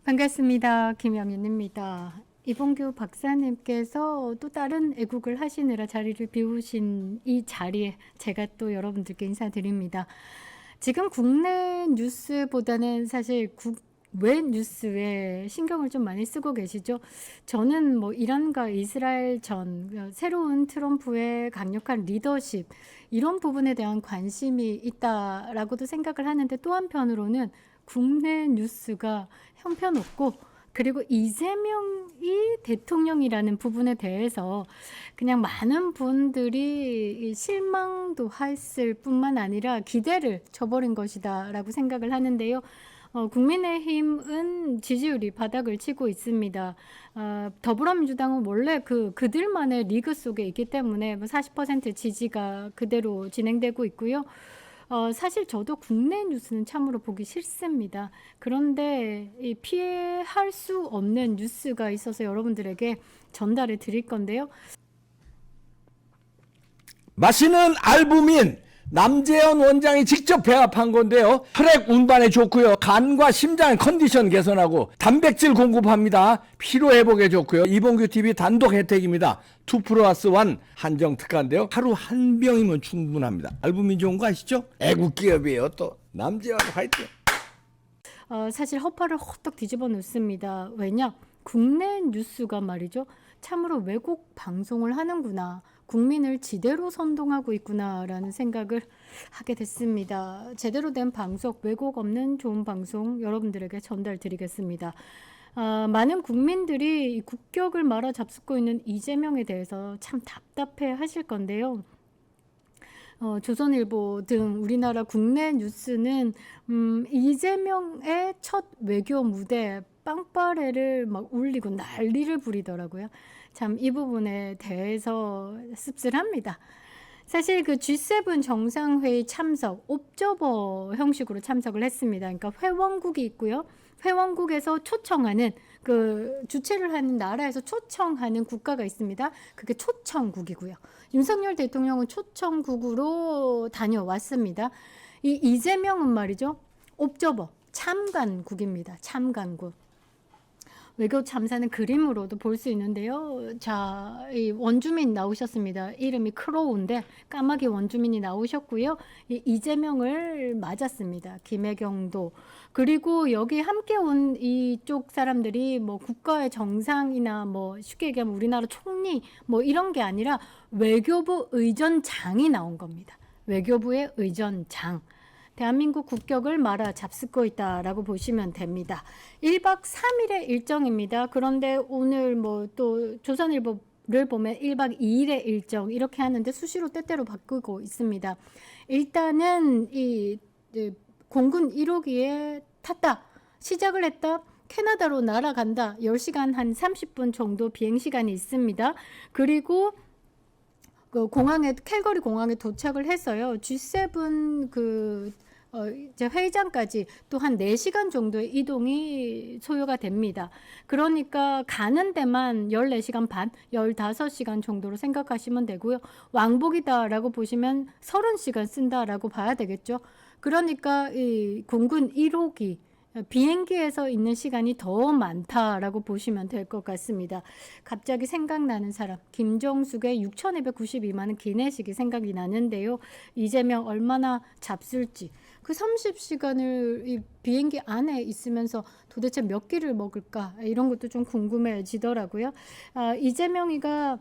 반갑습니다. 김영윤입니다. 이봉규 박사님께서 또 다른 애국을 하시느라 자리를 비우신 이 자리에 제가 또 여러분들께 인사드립니다. 지금 국내 뉴스보다는 사실 국외 뉴스에 신경을 좀 많이 쓰고 계시죠. 저는 뭐 이란과 이스라엘 전, 새로운 트럼프의 강력한 리더십 이런 부분에 대한 관심이 있다라고도 생각을 하는데, 또 한편으로는 국내 뉴스가 형편없고, 그리고 이재명이 대통령이라는 부분에 대해서 그냥 많은 분들이 실망도 했을 뿐만 아니라 기대를 저버린 것이다 라고 생각을 하는데요. 국민의힘은 지지율이 바닥을 치고 있습니다. 더불어민주당은 원래 그들만의 리그 속에 있기 때문에 40% 지지가 그대로 진행되고 있고요. 사실 저도 국내 뉴스는 참으로 보기 싫습니다. 그런데 이 피할 수 없는 뉴스가 있어서 여러분들에게 전달해 드릴 건데요. 맛있는 알부민 남재현 원장이 직접 배합한 건데요. 혈액 운반에 좋고요. 간과 심장 컨디션 개선하고 단백질 공급합니다. 피로 회복에 좋고요. 이봉규 TV 단독 혜택입니다. 2+1 한정 특가인데요. 하루 한 병이면 충분합니다. 알부민 좋은 거 아시죠? 애국 기업이에요. 또 남재현 화이팅. 사실 허파를 헛떡 뒤집어 놓습니다. 왜냐? 국내 뉴스가 말이죠. 참으로 왜곡 방송을 하는구나. 국민을 지대로 선동하고 있구나라는 생각을 하게 됐습니다. 제대로 된 방송, 왜곡 없는 좋은 방송 여러분들에게 전달드리겠습니다. 많은 국민들이 이 국격을 말아 잡수고 있는 이재명에 대해서 참 답답해 하실 건데요. 조선일보 등 우리나라 국내 뉴스는 이재명의 첫 외교 무대 빵빠레를 막 울리고 난리를 부리더라고요. 참 이 부분에 대해서 씁쓸합니다. 사실 그 G7 정상회의 참석, 옵저버 형식으로 참석을 했습니다. 그러니까 회원국이 있고요. 회원국에서 초청하는, 그 주최를 하는 나라에서 초청하는 국가가 있습니다. 그게 초청국이고요. 윤석열 대통령은 초청국으로 다녀왔습니다. 이 이재명은 말이죠. 옵저버, 참관국입니다. 참관국. 외교 참사는 그림으로도 볼 수 있는데요. 자, 이 원주민 나오셨습니다. 이름이 크로우인데 까마귀 원주민이 나오셨고요. 이재명을 맞았습니다. 김혜경도. 그리고 여기 함께 온 이쪽 사람들이 뭐 국가의 정상이나 뭐 쉽게 얘기하면 우리나라 총리 뭐 이런 게 아니라 외교부 의전장이 나온 겁니다. 외교부의 의전장. 대한민국 국격을 말아 잡수고 있다라고 보시면 됩니다. 1박 3일의 일정입니다. 그런데 오늘 뭐 또 조선일보를 보면 1박 2일의 일정 이렇게 하는데 수시로 때때로 바꾸고 있습니다. 일단은 이 공군 1호기에 탔다. 시작을 했다. 캐나다로 날아간다. 10시간 한 30분 정도 비행시간이 있습니다. 그리고 그 캘거리 공항에 도착을 했어요. G7 이제 회의장까지 또 한 4시간 정도의 이동이 소요가 됩니다. 그러니까 가는 데만 14시간 반, 15시간 정도로 생각하시면 되고요. 왕복이다라고 보시면 30시간 쓴다라고 봐야 되겠죠. 그러니까 이 공군 1호기 비행기에서 있는 시간이 더 많다라고 보시면 될 것 같습니다. 갑자기 생각나는 사람, 김정숙의 6,292만 원 기내식이 생각이 나는데요. 이재명 얼마나 잡술지. 그 30시간을 이 비행기 안에 있으면서 도대체 몇 끼를 먹을까? 이런 것도 좀 궁금해지더라고요. 이재명이가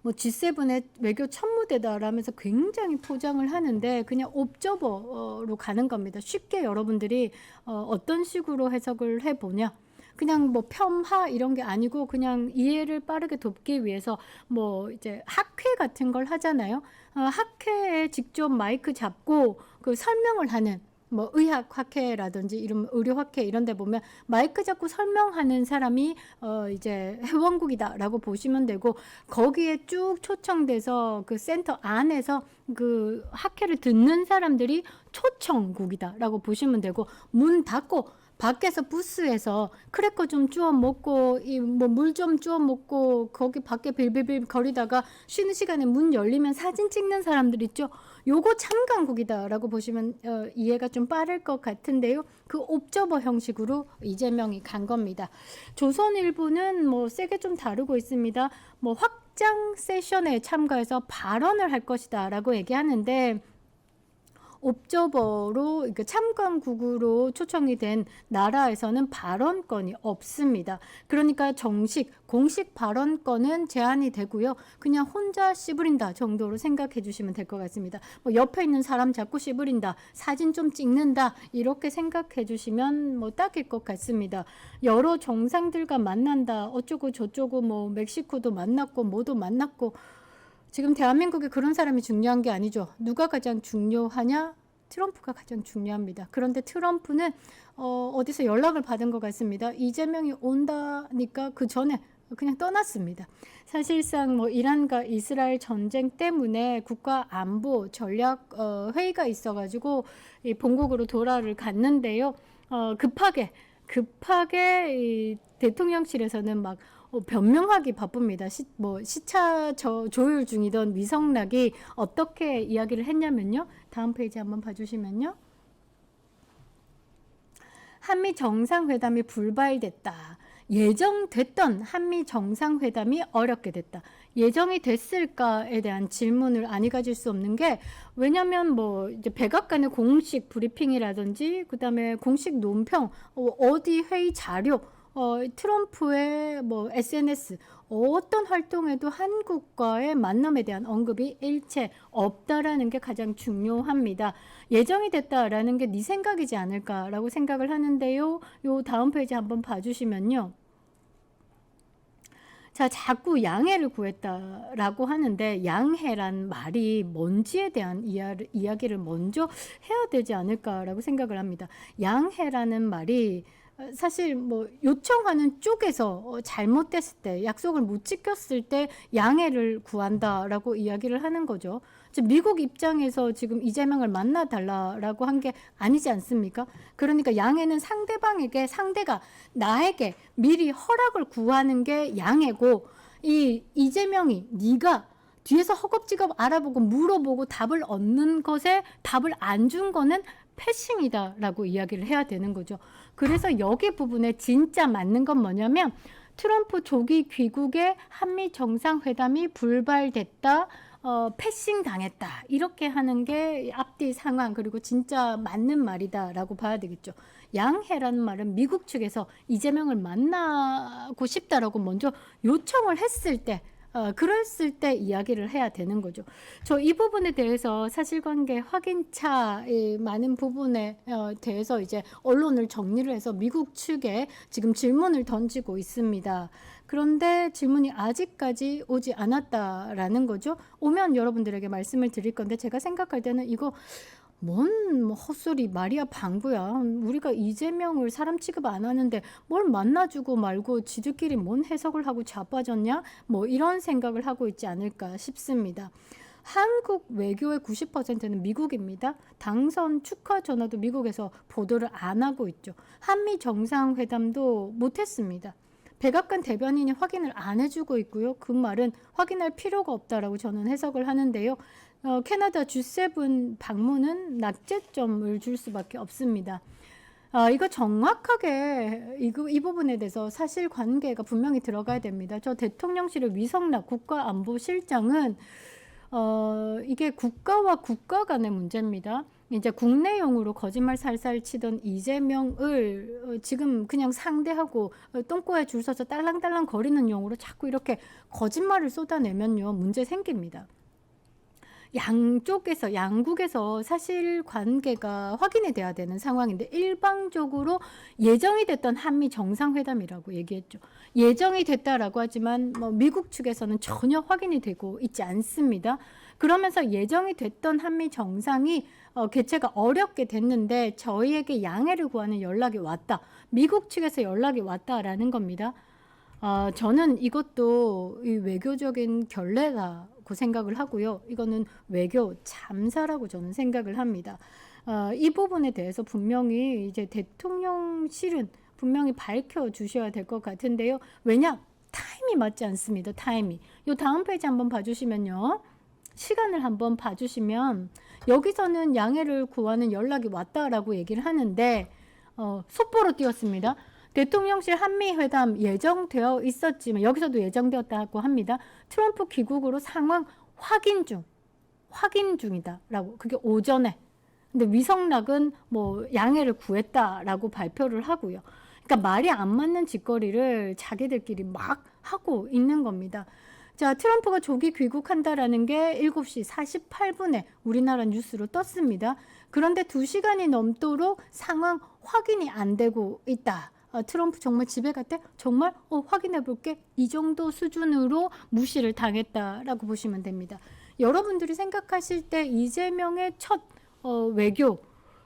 뭐 G7의 외교 첫 무대다라면서 굉장히 포장을 하는데 그냥 옵저버로 가는 겁니다. 쉽게 여러분들이 어떤 식으로 해석을 해보냐. 그냥 뭐 폄하 이런 게 아니고 그냥 이해를 빠르게 돕기 위해서 뭐 이제 학회 같은 걸 하잖아요. 학회에 직접 마이크 잡고 그 설명을 하는 뭐 의학학회라든지 이런 의료학회 이런 데 보면 마이크 잡고 설명하는 사람이 이제 회원국이다라고 보시면 되고, 거기에 쭉 초청돼서 그 센터 안에서 그 학회를 듣는 사람들이 초청국이다라고 보시면 되고, 문 닫고 밖에서 부스에서 크래커 좀 주워 먹고 뭐 물 좀 주워 먹고 거기 밖에 빌빌빌 거리다가 쉬는 시간에 문 열리면 사진 찍는 사람들 있죠. 요거 참강국이다라고 보시면 이해가 좀 빠를 것 같은데요. 그 옵저버 형식으로 이재명이 간 겁니다. 조선일보는 뭐 세게 좀 다루고 있습니다. 뭐 확장 세션에 참가해서 발언을 할 것이다라고 얘기하는데, 옵저버로 참관국으로 초청이 된 나라에서는 발언권이 없습니다. 그러니까 공식 발언권은 제한이 되고요. 그냥 혼자 씨부린다 정도로 생각해 주시면 될 것 같습니다. 뭐 옆에 있는 사람 자꾸 씨부린다, 사진 좀 찍는다, 이렇게 생각해 주시면 뭐 딱일 것 같습니다. 여러 정상들과 만난다, 어쩌고 저쩌고, 뭐 멕시코도 만났고 뭐도 만났고, 지금 대한민국에 그런 사람이 중요한 게 아니죠. 누가 가장 중요하냐? 트럼프가 가장 중요합니다. 그런데 트럼프는 어디서 연락을 받은 것 같습니다. 이재명이 온다니까 그 전에 그냥 떠났습니다. 사실상 뭐 이란과 이스라엘 전쟁 때문에 국가 안보 전략 회의가 있어가지고 이 본국으로 돌아를 갔는데요. 급하게 이 대통령실에서는 막 변명하기 바쁩니다. 시차 조율 중이던 위성락이 어떻게 이야기를 했냐면요. 다음 페이지 한번 봐주시면요. 한미 정상회담이 불발됐다. 예정됐던 한미 정상회담이 어렵게 됐다. 예정이 됐을까에 대한 질문을 안 해가질 수 없는 게, 왜냐면 뭐 이제 백악관의 공식 브리핑이라든지 그다음에 공식 논평, 어디 회의 자료, 트럼프의 뭐 SNS, 어떤 활동에도 한국과의 만남에 대한 언급이 일체 없다라는 게 가장 중요합니다. 예정이 됐다라는 게 네 생각이지 않을까라고 생각을 하는데요. 요 다음 페이지 한번 봐주시면요. 자, 자꾸 양해를 구했다라고 하는데, 양해란 말이 뭔지에 대한 이야기를 먼저 해야 되지 않을까라고 생각을 합니다. 양해라는 말이 사실 뭐 요청하는 쪽에서 잘못됐을 때, 약속을 못 지켰을 때 양해를 구한다라고 이야기를 하는 거죠. 즉 미국 입장에서 지금 이재명을 만나달라라고 한 게 아니지 않습니까? 그러니까 양해는 상대방에게, 상대가 나에게 미리 허락을 구하는 게 양해고, 이재명이 네가 뒤에서 허겁지겁 알아보고 물어보고 답을 얻는 것에 답을 안 준 거는 패싱이다라고 이야기를 해야 되는 거죠. 그래서 여기 부분에 진짜 맞는 건 뭐냐면, 트럼프 조기 귀국에 한미 정상회담이 불발됐다, 패싱 당했다, 이렇게 하는 게 앞뒤 상황, 그리고 진짜 맞는 말이다라고 봐야 되겠죠. 양해라는 말은 미국 측에서 이재명을 만나고 싶다라고 먼저 요청을 했을 때, 그랬을 때 이야기를 해야 되는 거죠. 저 이 부분에 대해서 사실관계 확인차의 많은 부분에 대해서 이제 언론을 정리를 해서 미국 측에 지금 질문을 던지고 있습니다. 그런데 질문이 아직까지 오지 않았다라는 거죠. 오면 여러분들에게 말씀을 드릴 건데, 제가 생각할 때는 이거 뭔 헛소리, 말이야 방구야. 우리가 이재명을 사람 취급 안 하는데 뭘 만나주고 말고 지들끼리 뭔 해석을 하고 자빠졌냐? 뭐 이런 생각을 하고 있지 않을까 싶습니다. 한국 외교의 90%는 미국입니다. 당선 축하 전화도 미국에서 보도를 안 하고 있죠. 한미 정상회담도 못했습니다. 백악관 대변인이 확인을 안 해주고 있고요. 그 말은 확인할 필요가 없다라고 저는 해석을 하는데요. 캐나다 G7 방문은 낙제점을 줄 수밖에 없습니다. 이거 정확하게 이 부분에 대해서 사실관계가 분명히 들어가야 됩니다. 저 대통령실의 위성락 국가안보실장은 이게 국가와 국가 간의 문제입니다. 이제 국내용으로 거짓말 살살 치던 이재명을 지금 그냥 상대하고 똥꼬에 줄 서서 딸랑딸랑 거리는 용으로 자꾸 이렇게 거짓말을 쏟아내면요, 문제 생깁니다. 양국에서 사실관계가 확인이 돼야 되는 상황인데, 일방적으로 예정이 됐던 한미 정상회담이라고 얘기했죠. 예정이 됐다라고 하지만 뭐 미국 측에서는 전혀 확인이 되고 있지 않습니다. 그러면서 예정이 됐던 한미 정상이 개최가 어렵게 됐는데 저희에게 양해를 구하는 연락이 왔다, 미국 측에서 연락이 왔다라는 겁니다. 저는 이것도 이 외교적인 결례라고 생각을 하고요. 이거는 외교 참사라고 저는 생각을 합니다. 이 부분에 대해서 분명히 이제 대통령실은 분명히 밝혀 주셔야 될 것 같은데요. 왜냐? 타임이 맞지 않습니다. 타임이. 요 다음 페이지 한번 봐주시면요. 시간을 한번 봐주시면 여기서는 양해를 구하는 연락이 왔다라고 얘기를 하는데 속보로 띄웠습니다. 대통령실 한미회담 예정되어 있었지만 여기서도 예정되었다고 합니다. 트럼프 귀국으로 상황 확인 중이다라고. 그게 오전에. 근데 위성락은 뭐 양해를 구했다라고 발표를 하고요. 그러니까 말이 안 맞는 짓거리를 자기들끼리 막 하고 있는 겁니다. 자, 트럼프가 조기 귀국한다라는 게 7시 48분에 우리나라 뉴스로 떴습니다. 그런데 2시간이 넘도록 상황 확인이 안 되고 있다. 트럼프 정말 집에 갔대? 정말? 확인해 볼게. 이 정도 수준으로 무시를 당했다라고 보시면 됩니다. 여러분들이 생각하실 때 이재명의 첫 외교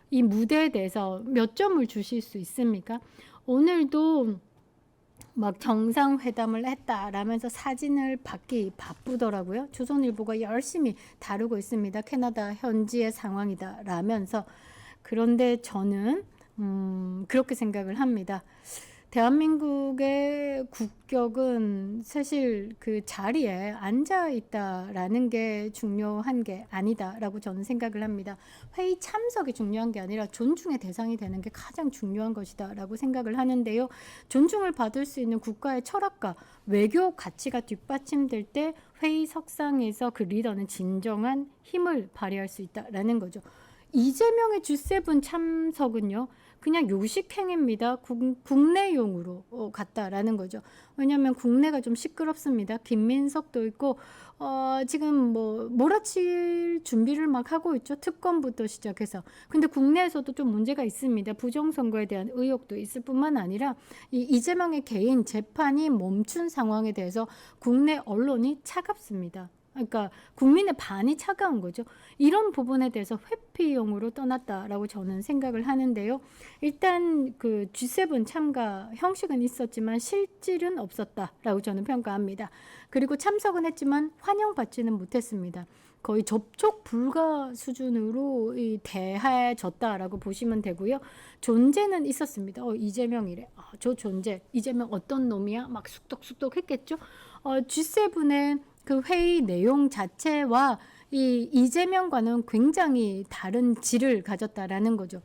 이 무대에 대해서 몇 점을 주실 수 있습니까? 오늘도 막 정상회담을 했다라면서 사진을 받기 바쁘더라고요. 조선일보가 열심히 다루고 있습니다. 캐나다 현지의 상황이다라면서. 그런데 저는 그렇게 생각을 합니다. 대한민국의 국격은 사실 그 자리에 앉아 있다라는 게 중요한 게 아니다라고 저는 생각을 합니다. 회의 참석이 중요한 게 아니라 존중의 대상이 되는 게 가장 중요한 것이다라고 생각을 하는데요. 존중을 받을 수 있는 국가의 철학과 외교 가치가 뒷받침될 때 회의석상에서 그 리더는 진정한 힘을 발휘할 수 있다라는 거죠. 이재명의 G7 참석은요. 그냥 요식행위입니다. 국내용으로 갔다라는 거죠. 왜냐하면 국내가 좀 시끄럽습니다. 김민석도 있고 지금 뭐 몰아칠 준비를 막 하고 있죠. 특검부터 시작해서. 근데 국내에서도 좀 문제가 있습니다. 부정선거에 대한 의혹도 있을 뿐만 아니라 이재명의 개인 재판이 멈춘 상황에 대해서 국내 언론이 차갑습니다. 그러니까 국민의 반이 차가운 거죠. 이런 부분에 대해서 회피용으로 떠났다라고 저는 생각을 하는데요. 일단 그 G7 참가 형식은 있었지만 실질은 없었다라고 저는 평가합니다. 그리고 참석은 했지만 환영받지는 못했습니다. 거의 접촉 불가 수준으로 대해졌다라고 보시면 되고요. 존재는 있었습니다. 이재명이래. 저 존재. 이재명 어떤 놈이야? 막 쑥덕쑥덕 했겠죠. G7의 그 회의 내용 자체와 이재명과는 굉장히 다른 질을 가졌다라는 거죠.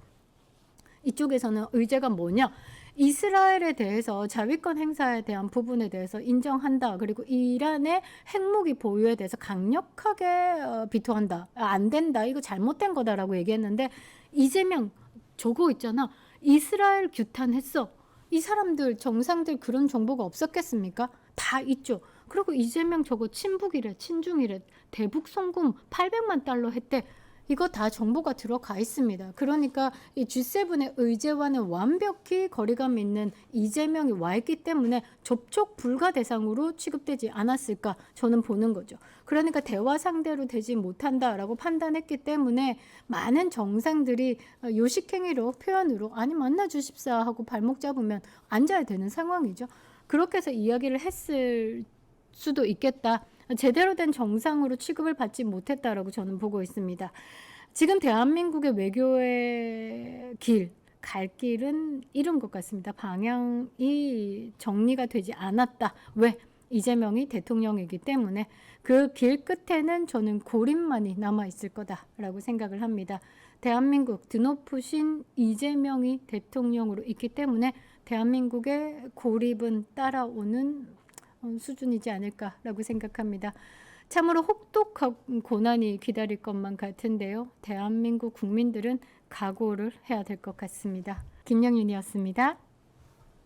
이쪽에서는 의제가 뭐냐? 이스라엘에 대해서 자위권 행사에 대한 부분에 대해서 인정한다. 그리고 이란의 핵무기 보유에 대해서 강력하게 비토한다. 안 된다. 이거 잘못된 거다라고 얘기했는데 이재명 저거 있잖아. 이스라엘 규탄했어. 이 사람들 정상들 그런 정보가 없었겠습니까? 다 있죠. 그리고 이재명 저거 친북이래, 친중이래, 대북 송금 800만 달러 했대. 이거 다 정보가 들어가 있습니다. 그러니까 이 G7의 의제와는 완벽히 거리감 있는 이재명이 와 있기 때문에 접촉 불가 대상으로 취급되지 않았을까 저는 보는 거죠. 그러니까 대화 상대로 되지 못한다라고 판단했기 때문에 많은 정상들이 요식행위로 표현으로 아니 만나 주십사 하고 발목 잡으면 앉아야 되는 상황이죠. 그렇게 해서 이야기를 했을 수도 있겠다. 제대로 된 정상으로 취급을 받지 못했다라고 저는 보고 있습니다. 지금 대한민국의 외교의 갈 길은 잃은 것 같습니다. 방향이 정리가 되지 않았다. 왜? 이재명이 대통령이기 때문에 그 길 끝에는 저는 고립만이 남아있을 거다라고 생각을 합니다. 대한민국 드높으신 이재명이 대통령으로 있기 때문에 대한민국의 고립은 따라오는 수준이지 않을까라고 생각합니다. 참으로 혹독한 고난이 기다릴 것만 같은데요. 대한민국 국민들은 각오를 해야 될 것 같습니다. 김영윤이었습니다.